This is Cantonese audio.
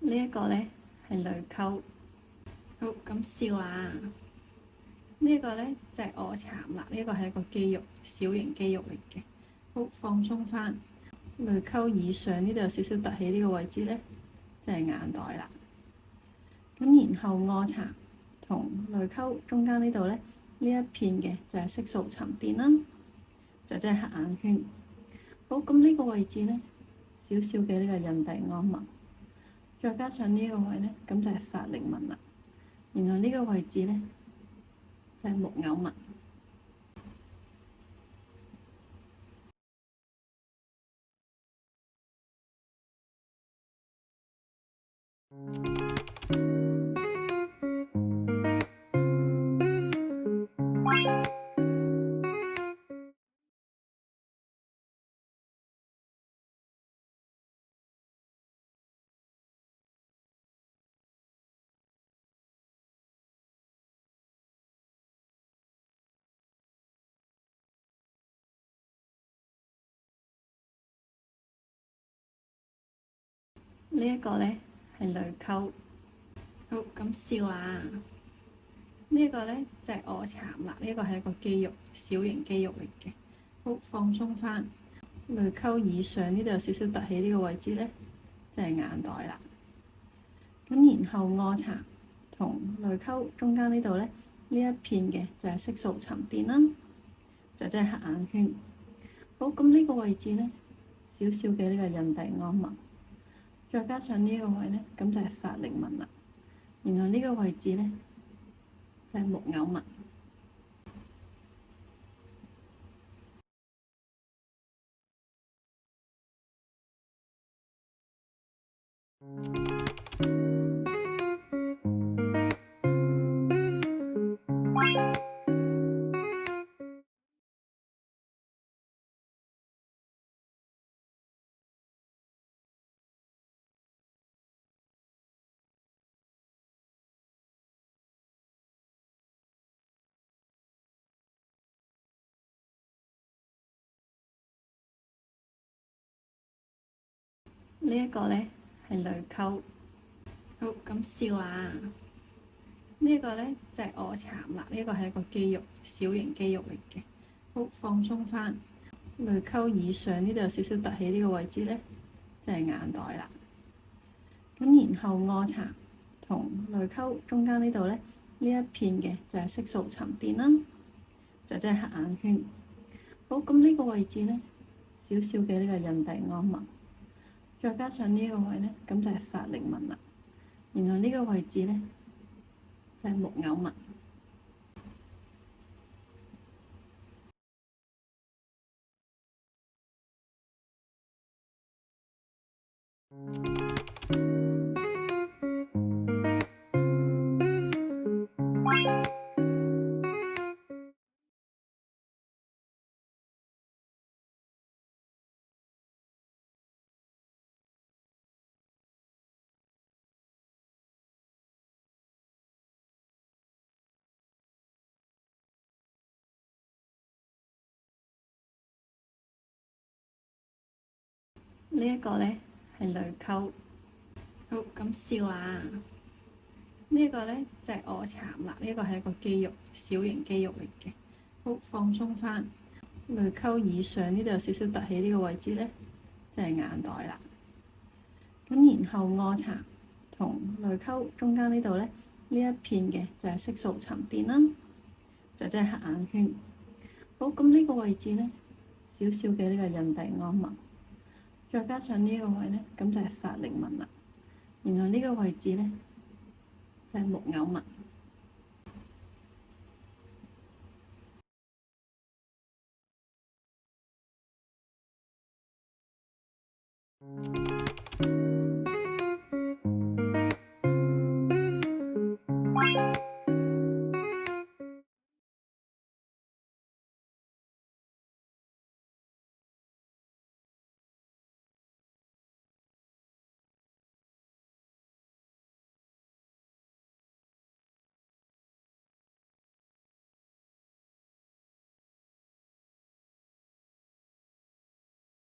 呢一個呢係淚溝，好咁笑啊！呢一個呢就係臥蠶啦，呢一個係一個肌肉，小型肌肉嚟嘅。好，放鬆翻，淚溝以上呢度有少少凸起呢個位置呢，就係眼袋啦。咁然後臥蠶同淚溝中間呢度呢，呢一片嘅就係色素沉澱啦，就即係黑眼圈。好，咁呢個位置呢，少少嘅呢個印第安紋，再加上呢一個位呢，咁就係法令紋啦。然後呢個位置呢，就係木偶紋。呢一個呢係淚溝，好咁笑啊！呢一個呢就係臥蠶啦，呢一個係一個肌肉，小型肌肉嚟嘅。好，放鬆翻，淚溝以上呢度有少少凸起呢個位置呢，就係眼袋啦。咁然後臥蠶同淚溝中間呢度呢，呢一片嘅就係色素沉澱啦，就即係黑眼圈。好，咁呢個位置呢，少少嘅呢個印第安紋，再加上呢一個位呢，咁就係法令紋啦。然後呢個位置呢，就係木偶紋。呢一個呢係淚溝，好咁笑啊！呢一個呢就係臥蠶啦，呢一個係一個肌肉，小型肌肉嚟嘅。好，放鬆翻，淚溝以上呢度有少少凸起呢個位置呢，就係眼袋啦。咁然後臥蠶同淚溝中間呢度呢，呢一片嘅就係色素沉澱啦，就即係黑眼圈。好，咁呢個位置呢，少少嘅呢個印第安紋，再加上呢一個位呢，咁就係法令紋啦。然後呢個位置呢，就係木偶紋。呢一個呢係淚溝，好咁笑啊！呢一個呢就係臥蠶啦，呢一個係一個肌肉，小型肌肉嚟嘅。好，放鬆翻，淚溝以上呢度有少少凸起呢個位置呢，就係眼袋啦。咁然後臥蠶同淚溝中間呢度呢，呢一片嘅就係色素沉澱啦，就即係黑眼圈。好，咁呢個位置呢，少少嘅呢個印第安紋，再加上呢一個位呢，咁就係法令紋啦。然後呢個位置呢，就係木偶紋。